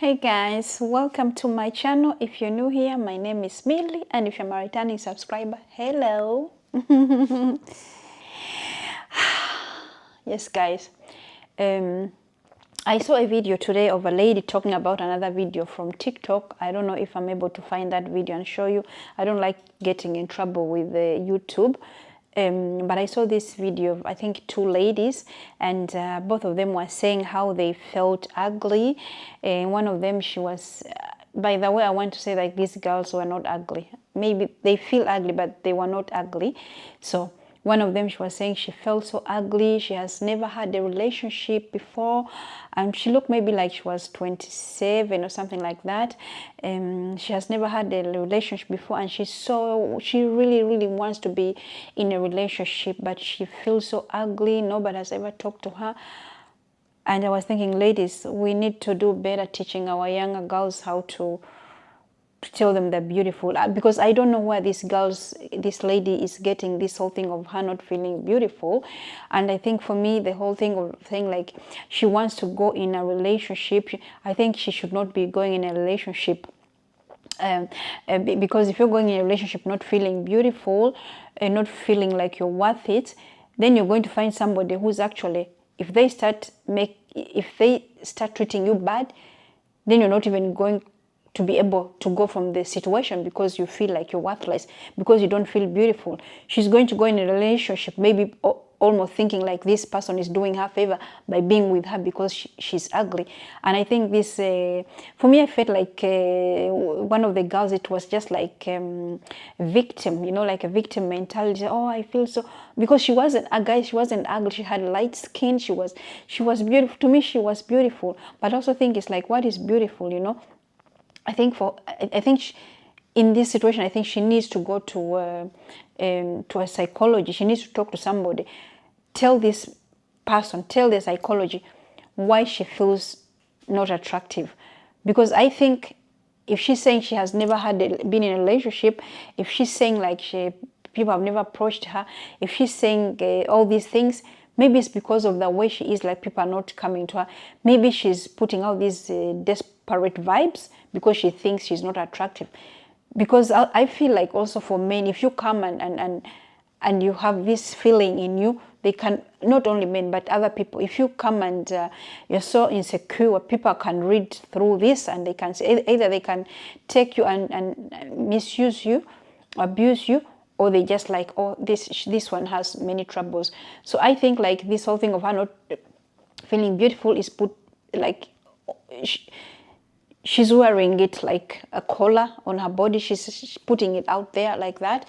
Hey guys, welcome to my channel. If you're new here, my name is Millie, and if you're my returning subscriber, hello. Yes guys, I saw a video today of a lady talking about another video from TikTok. I don't know if I'm able to find that video and show you. I don't like getting in trouble with YouTube. But I saw this video of, I think, two ladies, and both of them were saying how they felt ugly. And one of them, she was, by the way, I want to say like these girls were not ugly. Maybe they feel ugly, but they were not ugly. So one of them, she was saying she felt so ugly. She has never had a relationship before. And she looked maybe like she was 27 or something like that. She has never had a relationship before. And she really wants to be in a relationship. But she feels so ugly. Nobody has ever talked to her. And I was thinking, ladies, we need to do better teaching our younger girls how to tell them they're beautiful, because I don't know where this lady is getting this whole thing of her not feeling beautiful. And I think for me, the whole thing like she wants to go in a relationship, I think she should not be going in a relationship because if you're going in a relationship not feeling beautiful and not feeling like you're worth it, then you're going to find somebody who's actually, if they start treating you bad, then you're not even going to be able to go from the situation because you feel like you're worthless, because you don't feel beautiful. She's going to go in a relationship maybe almost thinking like this person is doing her favor by being with her because she's ugly. And I think this, for me, I felt like one of the girls, it was just like a victim, like a victim mentality. Oh, I feel so, because she wasn't a guy, she wasn't ugly, she had light skin, she was beautiful. To me, she was beautiful. But I also think it's like, what is beautiful, I think in this situation, I think she needs to go to a psychology. She needs to talk to somebody. Tell the psychology why she feels not attractive. Because I think if she's saying she has never been in a relationship, if she's saying like people have never approached her, if she's saying all these things, maybe it's because of the way she is, like people are not coming to her. Maybe she's putting out these desperate vibes because she thinks she's not attractive. Because I feel like also for men, if you come and you have this feeling in you, they can, not only men, but other people, if you come and you're so insecure, people can read through this and they can say, either they can take you and misuse you, abuse you, or they just like, oh, this one has many troubles. So I think like this whole thing of her not feeling beautiful is put like, she's wearing it like a collar on her body. She's putting it out there like that.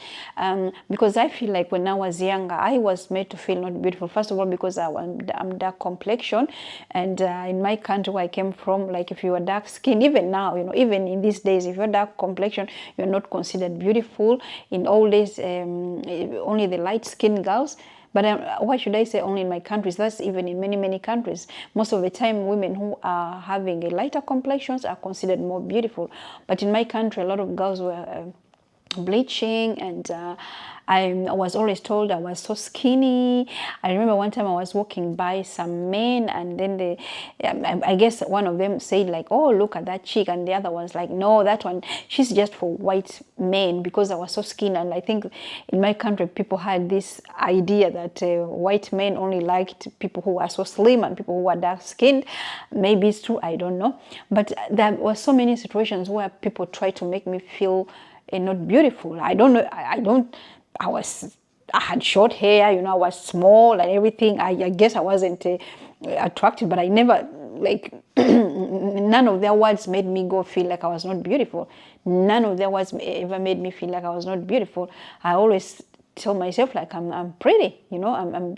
Because I feel like when I was younger, I was made to feel not beautiful. First of all, because I'm dark complexion. And in my country where I came from, like if you are dark skinned, even now, even in these days, if you're dark complexion, you're not considered beautiful. In old days, only the light skinned girls. But why should I say only in my countries? That's even in many countries. Most of the time, women who are having a lighter complexions are considered more beautiful. But in my country, a lot of girls were bleaching, and I was always told I was so skinny. I remember one time I was walking by some men, and then I guess one of them said like, oh, look at that chick, and the other was like, no, that one, she's just for white men, because I was so skinny. And I think in my country people had this idea that white men only liked people who are so slim and people who are dark skinned. Maybe it's true, I don't know. But there were so many situations where people tried to make me feel not beautiful. I don't know. I had short hair, I was small and everything. I guess I wasn't attractive, but I never, like, none of their words made me go feel like I was not beautiful. None of their words ever made me feel like I was not beautiful. I always tell myself like I'm pretty, I'm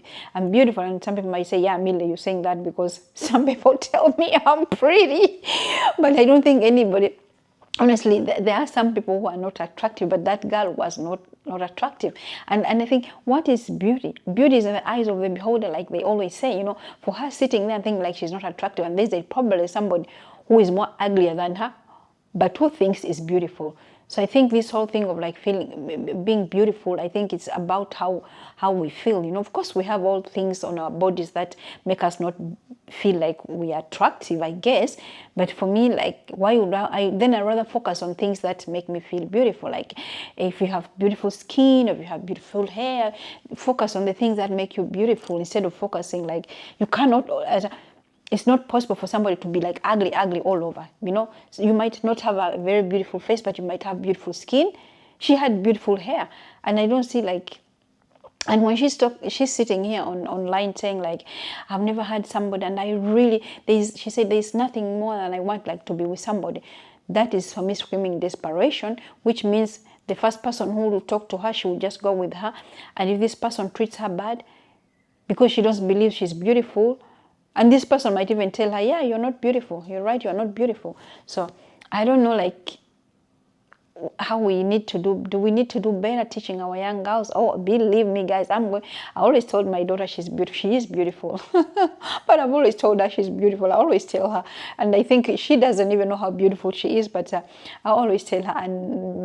beautiful. And some people might say, yeah, Millie, you're saying that because some people tell me I'm pretty. But I don't think anybody, honestly, there are some people who are not attractive, but that girl was not attractive. And I think, what is beauty? Beauty is in the eyes of the beholder, like they always say. For her sitting there and thinking like she's not attractive, and there's probably somebody who is more uglier than her, but who thinks is beautiful. So I think this whole thing of like feeling, being beautiful, I think it's about how we feel. You know, of course we have all things on our bodies that make us not feel like we are attractive, I guess. But for me, like, why would I rather focus on things that make me feel beautiful. Like if you have beautiful skin, if you have beautiful hair, focus on the things that make you beautiful instead of focusing like you cannot. It's not possible for somebody to be like ugly all over, you know. So you might not have a very beautiful face, but you might have beautiful skin. She had beautiful hair, and I don't see like. And when she's sitting here online saying like, I've never had somebody, and I really, she said there's nothing more than I want like to be with somebody. That is for me screaming desperation, which means the first person who will talk to her, she will just go with her, and if this person treats her bad because she doesn't believe she's beautiful. And this person might even tell her, yeah, you're not beautiful. You're right, you're not beautiful. So I don't know, like, how we need to do we need to do better teaching our young girls? Oh, believe me, guys, I always told my daughter she's beautiful. She is beautiful. But I've always told her she's beautiful. I always tell her, and I think she doesn't even know how beautiful she is, but I always tell her. And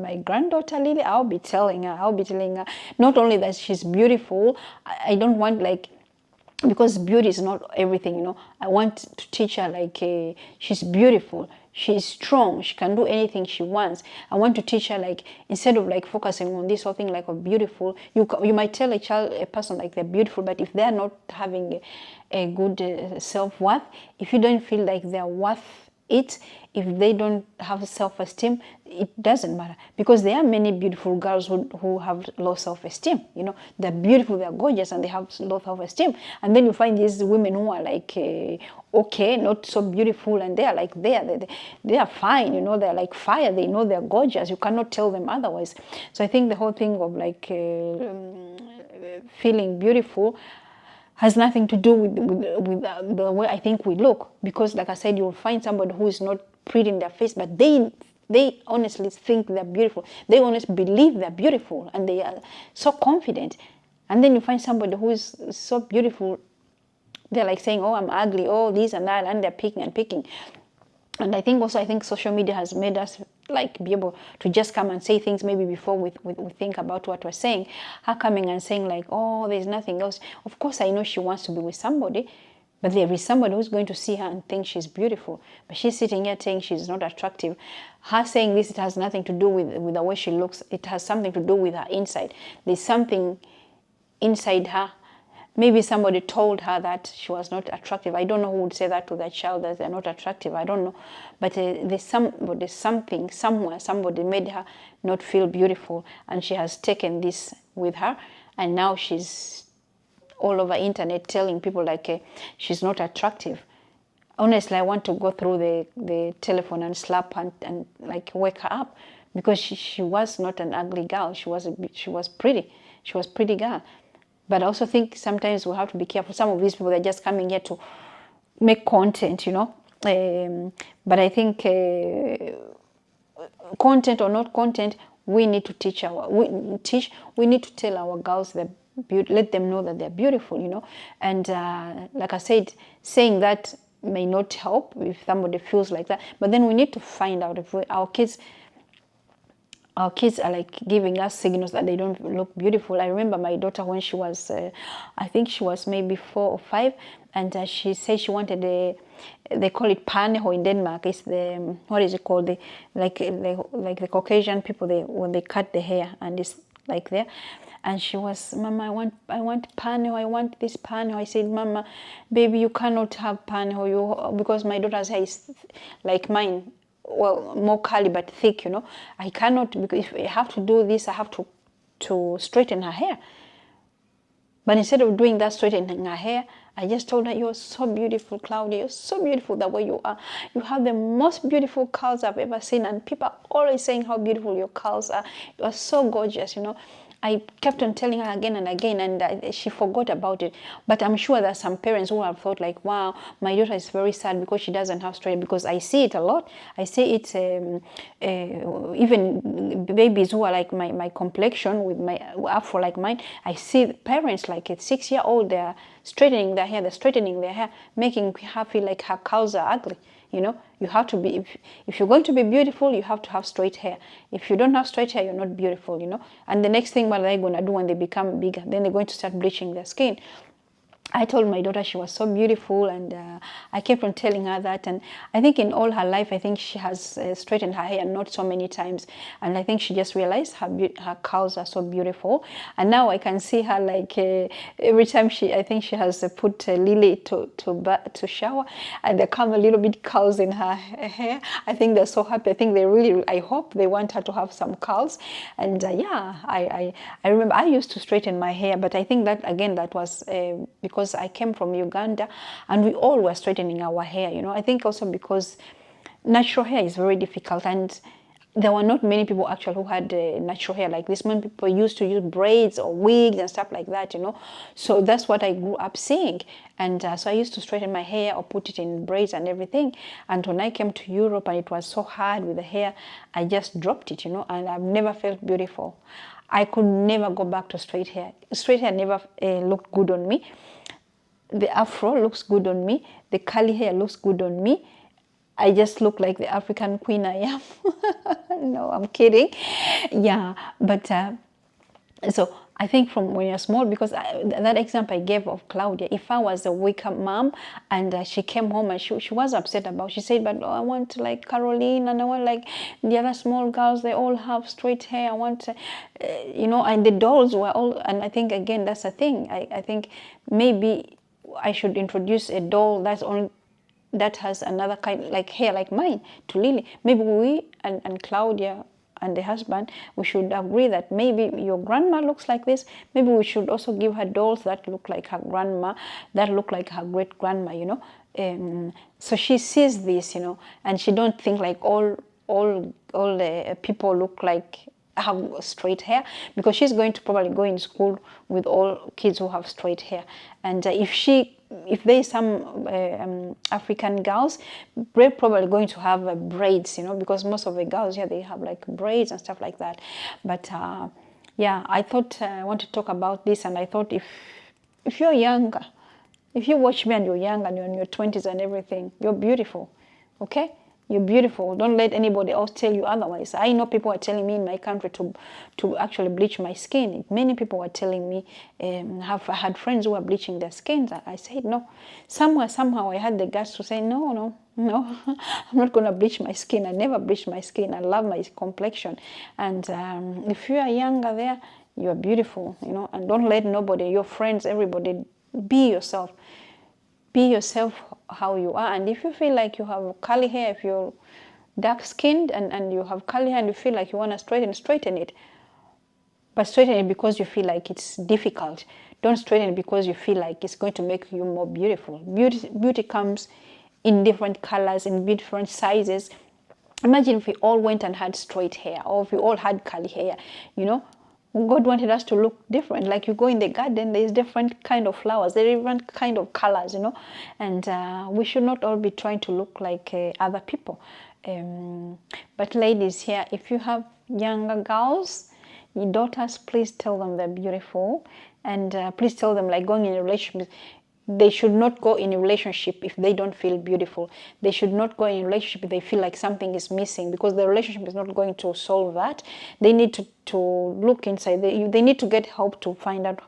my granddaughter Lily, I'll be telling her not only that she's beautiful. I don't want like, because beauty is not everything, you know. I want to teach her like she's beautiful, she's strong, she can do anything she wants. I want to teach her like, instead of like focusing on this whole thing like of beautiful, you might tell a person like they're beautiful, but if they're not having a good self-worth, if you don't feel like they're worth it, if they don't have self-esteem, it doesn't matter, because there are many beautiful girls who have low self-esteem. You know, they're beautiful, they're gorgeous, and they have low self-esteem. And then you find these women who are like okay, not so beautiful, and they are like they are fine. You know, they're like fire. They know they're gorgeous. You cannot tell them otherwise. So I think the whole thing of like feeling beautiful has nothing to do with the way I think we look. Because like I said, you'll find somebody who is not pretty in their face, but they honestly think they're beautiful. They honestly believe they're beautiful, and they are so confident. And then you find somebody who is so beautiful, they're like saying, oh, I'm ugly, oh, this and that, and they're picking and picking. And I think social media has made us like be able to just come and say things maybe before we think about what we're saying. Her coming and saying like, oh, there's nothing else. Of course, I know she wants to be with somebody, but there is somebody who's going to see her and think she's beautiful. But she's sitting here saying she's not attractive. Her saying this, it has nothing to do with the way she looks. It has something to do with her inside. There's something inside her. Maybe somebody told her that she was not attractive. I don't know who would say that to their child, that they're not attractive. I don't know. But there's something somewhere, somebody made her not feel beautiful, and she has taken this with her, and now she's all over internet telling people like she's not attractive. Honestly, I want to go through the telephone and slap her and like wake her up, because she was not an ugly girl. She was pretty. She was a pretty girl. But I also think sometimes we have to be careful. Some of these people, they're just coming here to make content, you know. But I think content or not content, we need to teach we need to tell our girls let them know that they're beautiful, you know. And like I said, saying that may not help if somebody feels like that. But then we need to find out if our kids are like giving us signals that they don't look beautiful. I remember my daughter when she was, I think she was maybe 4 or 5, and she said she wanted they call it paneho in Denmark. It's the, what is it called? Like the Caucasian people, when they cut the hair and it's like there. And she was, Mama, I want paneho, I want this paneho. I said, Mama, baby, you cannot have paneho, because my daughter's hair is like mine. Well, more curly but thick, you know. I cannot, because if I have to do this, I have to straighten her hair. But instead of doing that, straightening her hair, I just told her, you're so beautiful, Claudia. You're so beautiful the way you are. You have the most beautiful curls I've ever seen, and people are always saying how beautiful your curls are. You are so gorgeous, you know. I kept on telling her again and again, and she forgot about it. But I'm sure there are some parents who have thought like, wow, my daughter is very sad because she doesn't have straight, because I see it a lot. I see it even babies who are like my complexion with my afro like mine. I see parents like a 6-year-old, straightening their hair, they're straightening their hair, making her feel like her curls are ugly. You know, you have to be, if you're going to be beautiful, you have to have straight hair. If you don't have straight hair, you're not beautiful, you know. And the next thing what they're going to do when they become bigger, then they're going to start bleaching their skin. I told my daughter she was so beautiful, and I kept on telling her that. And I think in all her life, I think she has straightened her hair not so many times. And I think she just realized her curls are so beautiful. And now I can see her like every time I think she has put Lily to shower, and there come a little bit curls in her hair. I think they're so happy. I think I hope they want her to have some curls. And yeah, I remember I used to straighten my hair, but I think that again, that was because I came from Uganda and we all were straightening our hair, you know. I think also because natural hair is very difficult, and there were not many people actually who had natural hair like this. Many people used to use braids or wigs and stuff like that, you know. So that's what I grew up seeing. And so I used to straighten my hair or put it in braids and everything. And when I came to Europe and it was so hard with the hair, I just dropped it, you know, and I've never felt beautiful. I could never go back to straight hair. Straight hair never looked good on me. The afro looks good on me. The curly hair looks good on me. I just look like the African queen I am. No, I'm kidding. Yeah, but so I think from when you're small, because that example I gave of Claudia, if I was a weaker mom and she came home and she was upset about, she said, but I want like Caroline and I want like the other small girls, they all have straight hair. I want, you know, and the dolls were all, and I think again, that's a thing. I think maybe I should introduce a doll that has another kind, like hair like mine, to Lily. Maybe we and Claudia and the husband, we should agree that maybe your grandma looks like this. Maybe we should also give her dolls that look like her grandma, that look like her great grandma, you know. So she sees this, you know, and she don't think like all the people look like have straight hair, because she's going to probably go in school with all kids who have straight hair. And if there's some African girls, they're probably going to have braids, you know, because most of the girls here, they have like braids and stuff like that. But yeah, I thought I want to talk about this, and I thought if you're younger, if you watch me and you're young and you're in your 20s and everything, you're beautiful, okay? You're beautiful. Don't let anybody else tell you otherwise. I know people are telling me in my country to actually bleach my skin. Many people are telling me, have had friends who are bleaching their skins. I said no. Somehow I had the guts to say no. I'm not going to bleach my skin. I never bleached my skin. I love my complexion. And if you are younger there, you are beautiful, you know. And don't let nobody, your friends, everybody, be yourself. Be yourself how you are. And if you feel like you have curly hair, if you're dark skinned and you have curly hair and you feel like you want to straighten it. But straighten it because you feel like it's difficult. Don't straighten it because you feel like it's going to make you more beautiful. Beauty comes in different colors, in different sizes. Imagine if we all went and had straight hair, or if we all had curly hair, you know. God wanted us to look different. Like you go in the garden, there's different kind of flowers, there are different kind of colors, you know. And we should not all be trying to look like other people. But ladies here, if you have younger girls, your daughters, please tell them they're beautiful. And please tell them, like, going in a relationship, they should not go in a relationship if they don't feel beautiful. They should not go in a relationship if they feel like something is missing, because the relationship is not going to solve that. They need to look inside. They need to get help to find out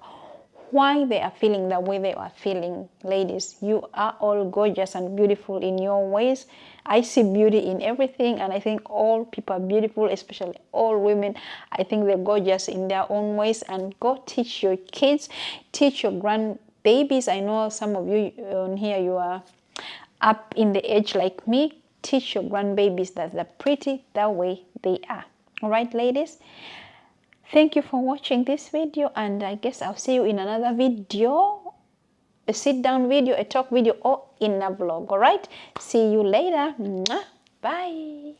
why they are feeling the way they are feeling. Ladies, you are all gorgeous and beautiful in your ways. I see beauty in everything, and I think all people are beautiful, especially all women. I think they're gorgeous in their own ways. And go teach your kids, teach your grandbabies. I know some of you on here, you are up in the age like me. Teach your grandbabies that they're pretty the way they are. All right, ladies? Thank you for watching this video, and I guess I'll see you in another video, a sit-down video, a talk video, or in a vlog. All right? See you later. Bye.